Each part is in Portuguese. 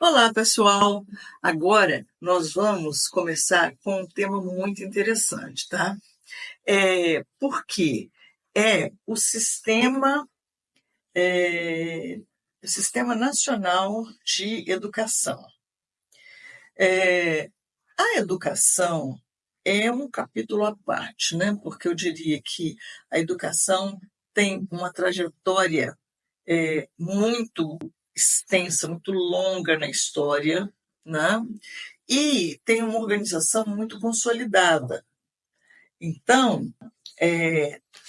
Olá, pessoal! Agora nós vamos começar com um tema muito interessante, tá? Porque é o Sistema Nacional de Educação. A educação é um capítulo à parte, né? Porque eu diria que a educação tem uma trajetória muito extensa, muito longa na história, né? E tem uma organização muito consolidada. Então,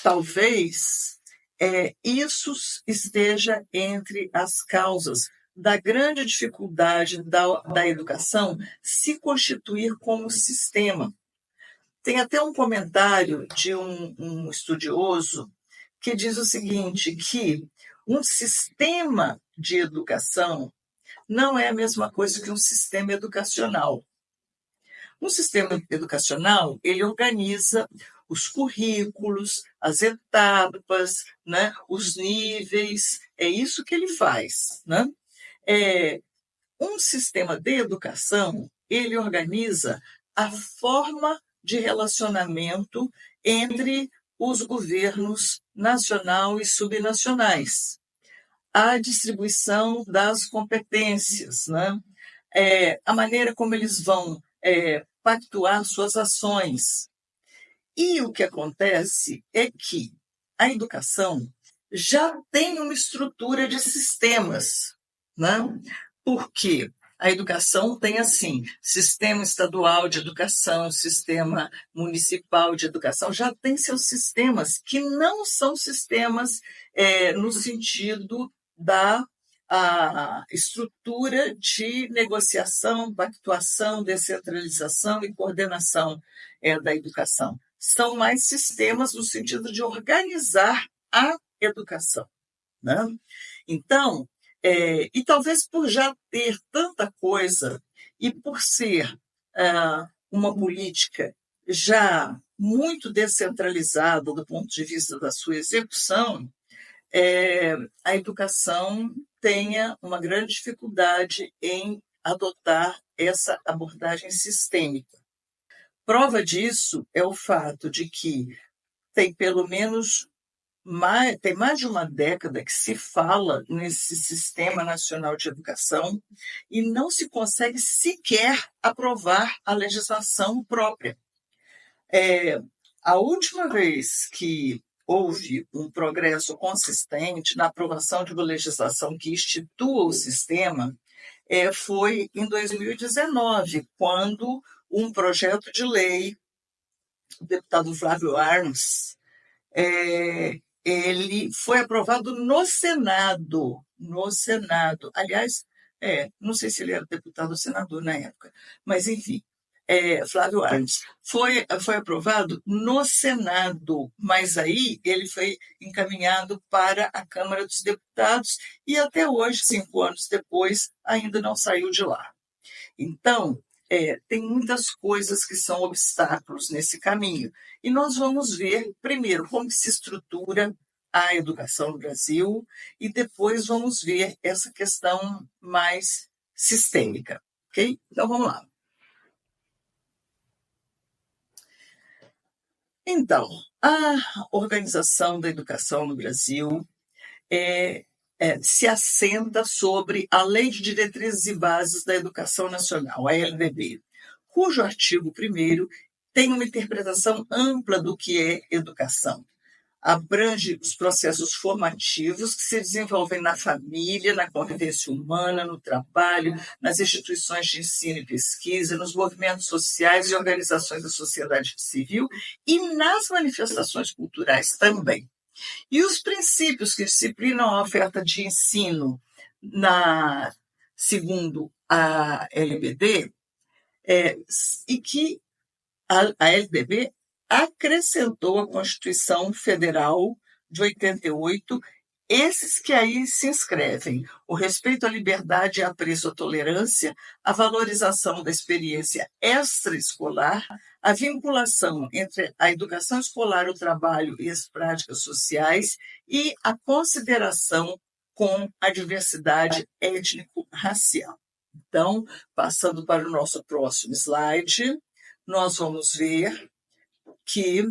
talvez isso esteja entre as causas da grande dificuldade da educação se constituir como sistema. Tem até um comentário de um estudioso que diz o seguinte, que um sistema de educação não é a mesma coisa que um sistema educacional. Um sistema educacional, ele organiza os currículos, as etapas, né, os níveis, é isso que ele faz, né? Um sistema de educação, ele organiza a forma de relacionamento entre os governos nacional e subnacionais, a distribuição das competências, né? A maneira como eles vão pactuar suas ações. E o que acontece é que a educação já tem uma estrutura de sistemas, né? Porque a educação tem, assim, sistema estadual de educação, sistema municipal de educação, já tem seus sistemas que não são sistemas no sentido da estrutura de negociação, pactuação, descentralização e coordenação da educação. São mais sistemas no sentido de organizar a educação, né? Então, e talvez por já ter tanta coisa e por ser uma política já muito descentralizada do ponto de vista da sua execução, a educação tenha uma grande dificuldade em adotar essa abordagem sistêmica. Prova disso é o fato de que tem pelo menos mais de uma década que se fala nesse Sistema Nacional de Educação e não se consegue sequer aprovar a legislação própria. A última vez que houve um progresso consistente na aprovação de uma legislação que institua o sistema foi em 2019, quando um projeto de lei, o deputado Flávio Arns, ele foi aprovado no Senado. Aliás, não sei se ele era deputado ou senador na época, mas enfim, Flávio Arns. Foi aprovado no Senado, mas aí ele foi encaminhado para a Câmara dos Deputados e até hoje, 5 anos depois, ainda não saiu de lá. Então, tem muitas coisas que são obstáculos nesse caminho. E nós vamos ver, primeiro, como se estrutura a educação no Brasil e depois vamos ver essa questão mais sistêmica. Ok? Então, vamos lá. Então, a organização da educação no Brasil se assenta sobre a Lei de Diretrizes e Bases da Educação Nacional, a LDB, cujo artigo 1º tem uma interpretação ampla do que é educação. Abrange os processos formativos que se desenvolvem na família, na convivência humana, no trabalho, nas instituições de ensino e pesquisa, nos movimentos sociais e organizações da sociedade civil e nas manifestações culturais também. E os princípios que disciplinam a oferta de ensino segundo a LBD, e que a LDB acrescentou à Constituição Federal de 88, esses que aí se inscrevem: o respeito à liberdade e apreço à tolerância, a valorização da experiência extraescolar, a vinculação entre a educação escolar, o trabalho e as práticas sociais e a consideração com a diversidade étnico-racial. Então, passando para o nosso próximo slide, nós vamos ver que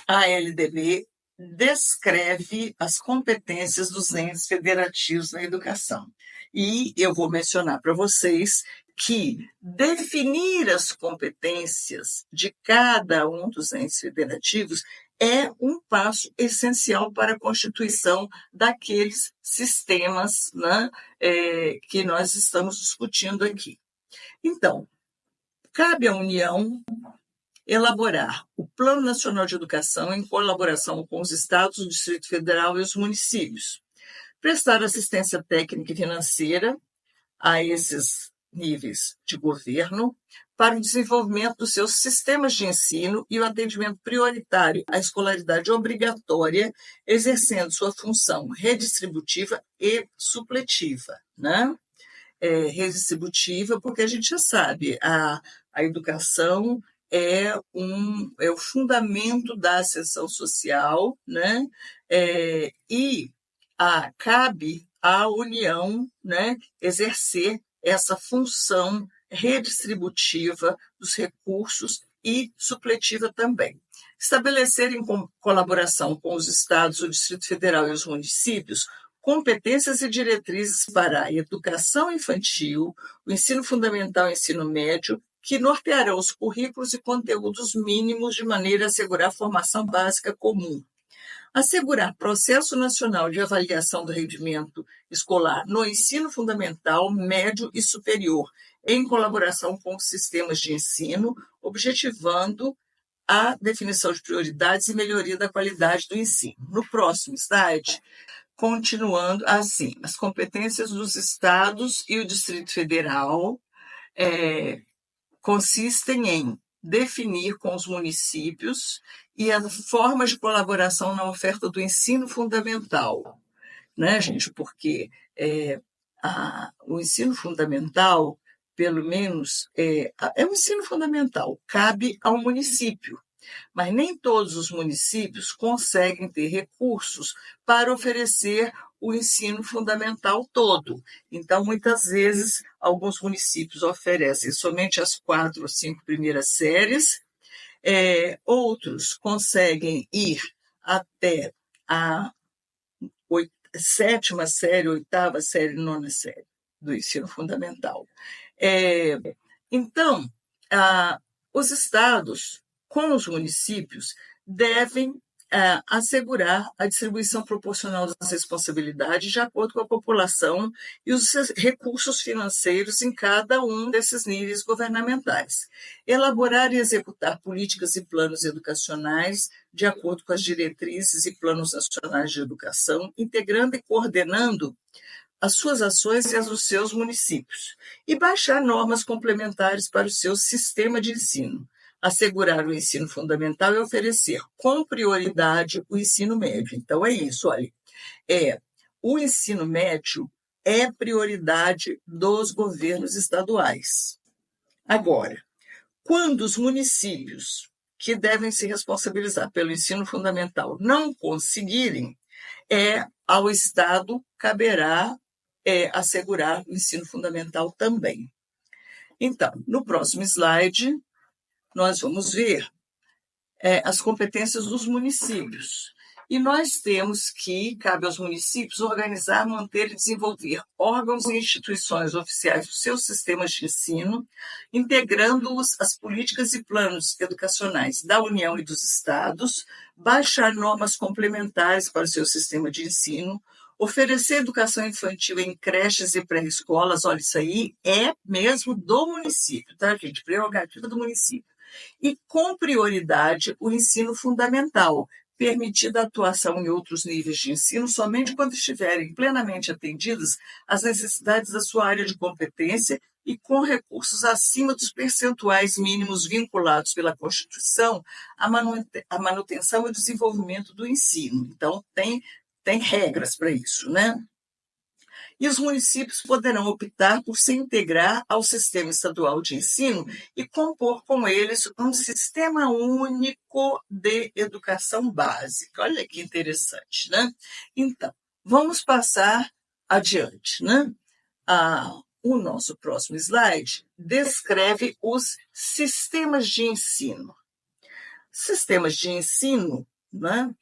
a LDB descreve as competências dos entes federativos na educação. E eu vou mencionar para vocês que definir as competências de cada um dos entes federativos é um passo essencial para a constituição daqueles sistemas, né, que nós estamos discutindo aqui. Então, cabe à União elaborar o Plano Nacional de Educação em colaboração com os estados, o Distrito Federal e os municípios. Prestar assistência técnica e financeira a esses níveis de governo para o desenvolvimento dos seus sistemas de ensino e o atendimento prioritário à escolaridade obrigatória, exercendo sua função redistributiva e supletiva, né? Redistributiva, porque a gente já sabe, a educação é o fundamento da ascensão social, né? E cabe à União, né, exercer essa função redistributiva dos recursos e supletiva também. Estabelecer em colaboração com os estados, o Distrito Federal e os municípios competências e diretrizes para a educação infantil, o ensino fundamental e o ensino médio, que nortearão os currículos e conteúdos mínimos de maneira a assegurar a formação básica comum. Assegurar processo nacional de avaliação do rendimento escolar no ensino fundamental, médio e superior, em colaboração com os sistemas de ensino, objetivando a definição de prioridades e melhoria da qualidade do ensino. No próximo slide, continuando assim, as competências dos estados e o Distrito Federal consistem em definir com os municípios e as formas de colaboração na oferta do ensino fundamental, né, gente? Porque o ensino fundamental, pelo menos, é um ensino fundamental, cabe ao município, mas nem todos os municípios conseguem ter recursos para oferecer o ensino fundamental todo. Então, muitas vezes, alguns municípios oferecem somente as 4 ou 5 primeiras séries, outros conseguem ir até a 7ª série, 8ª série, 9ª série do ensino fundamental. Então, os estados, com os municípios, devem assegurar a distribuição proporcional das responsabilidades de acordo com a população e os recursos financeiros em cada um desses níveis governamentais. Elaborar e executar políticas e planos educacionais de acordo com as diretrizes e planos nacionais de educação, integrando e coordenando as suas ações e as dos seus municípios, e baixar normas complementares para o seu sistema de ensino, assegurar o ensino fundamental e oferecer com prioridade o ensino médio. Então, é isso, olha, o ensino médio é prioridade dos governos estaduais. Agora, quando os municípios que devem se responsabilizar pelo ensino fundamental não conseguirem, ao Estado caberá assegurar o ensino fundamental também. Então, no próximo slide, nós vamos ver as competências dos municípios. E nós temos que, cabe aos municípios, organizar, manter e desenvolver órgãos e instituições oficiais dos seus sistemas de ensino, integrando-os às políticas e planos educacionais da União e dos Estados, baixar normas complementares para o seu sistema de ensino, oferecer educação infantil em creches e pré-escolas, olha, isso aí é mesmo do município, tá, gente? Prerrogativa do município. E, com prioridade, o ensino fundamental, permitida a atuação em outros níveis de ensino somente quando estiverem plenamente atendidas às necessidades da sua área de competência e com recursos acima dos percentuais mínimos vinculados pela Constituição à manutenção e desenvolvimento do ensino. Então, tem regras para isso, né? E os municípios poderão optar por se integrar ao sistema estadual de ensino e compor com eles um sistema único de educação básica. Olha que interessante, né? Então, vamos passar adiante, né? o nosso próximo slide descreve os sistemas de ensino. Sistemas de ensino, né?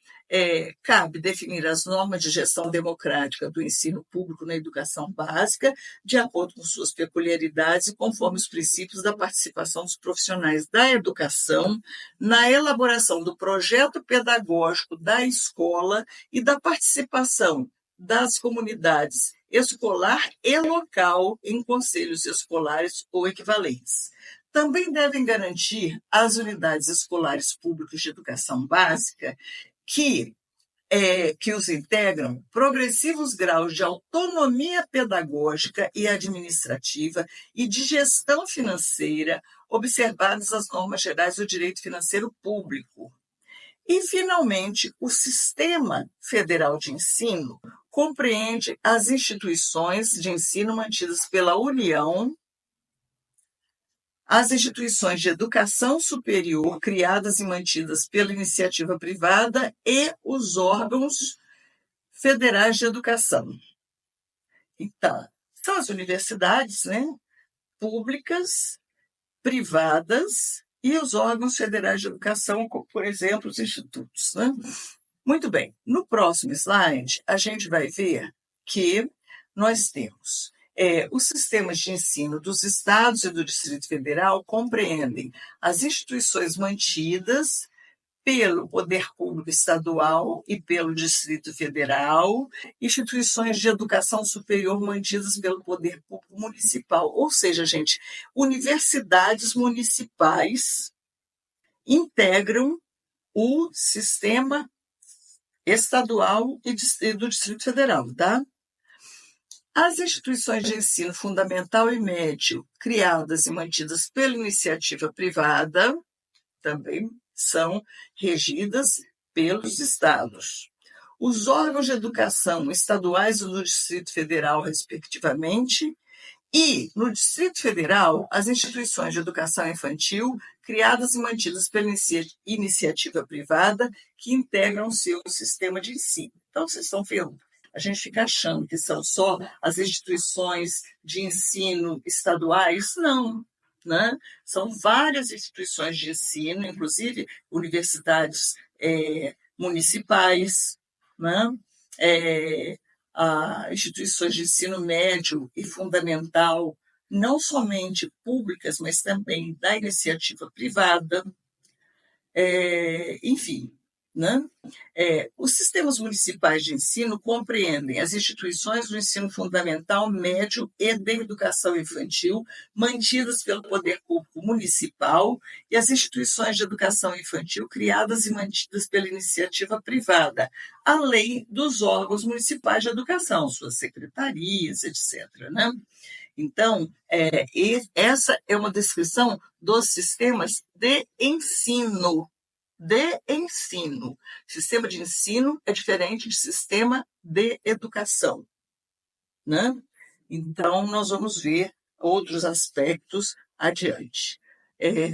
Cabe definir as normas de gestão democrática do ensino público na educação básica, de acordo com suas peculiaridades e conforme os princípios da participação dos profissionais da educação na elaboração do projeto pedagógico da escola e da participação das comunidades escolar e local em conselhos escolares ou equivalentes. Também devem garantir às unidades escolares públicas de educação básica que os integram progressivos graus de autonomia pedagógica e administrativa e de gestão financeira, observadas as normas gerais do direito financeiro público. E, finalmente, o Sistema Federal de Ensino compreende as instituições de ensino mantidas pela União, as instituições de educação superior criadas e mantidas pela iniciativa privada e os órgãos federais de educação. Então, são as universidades, né, públicas, privadas e os órgãos federais de educação, como, por exemplo, os institutos, né? Muito bem, no próximo slide, a gente vai ver que nós temos os sistemas de ensino dos estados e do Distrito Federal compreendem as instituições mantidas pelo poder público estadual e pelo Distrito Federal, instituições de educação superior mantidas pelo poder público municipal. Ou seja, gente, universidades municipais integram o sistema estadual e do Distrito Federal, tá? As instituições de ensino fundamental e médio, criadas e mantidas pela iniciativa privada, também são regidas pelos estados. Os órgãos de educação estaduais e do Distrito Federal, respectivamente, e, no Distrito Federal, as instituições de educação infantil, criadas e mantidas pela iniciativa privada, que integram o seu sistema de ensino. Então, vocês estão vendo, a gente fica achando que são só as instituições de ensino estaduais. Não, né? São várias instituições de ensino, inclusive universidades municipais, né? Instituições de ensino médio e fundamental, não somente públicas, mas também da iniciativa privada, enfim. Né? Os sistemas municipais de ensino compreendem as instituições do ensino fundamental, médio e da educação infantil, mantidas pelo poder público municipal, e as instituições de educação infantil criadas e mantidas pela iniciativa privada, além dos órgãos municipais de educação, suas secretarias, etc. Né? Então, essa é uma descrição dos sistemas de ensino. Sistema de ensino é diferente de sistema de educação, né? Então, nós vamos ver outros aspectos adiante.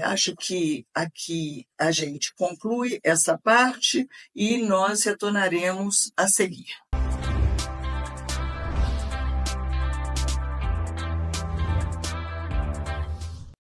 Acho que aqui a gente conclui essa parte e nós retornaremos a seguir.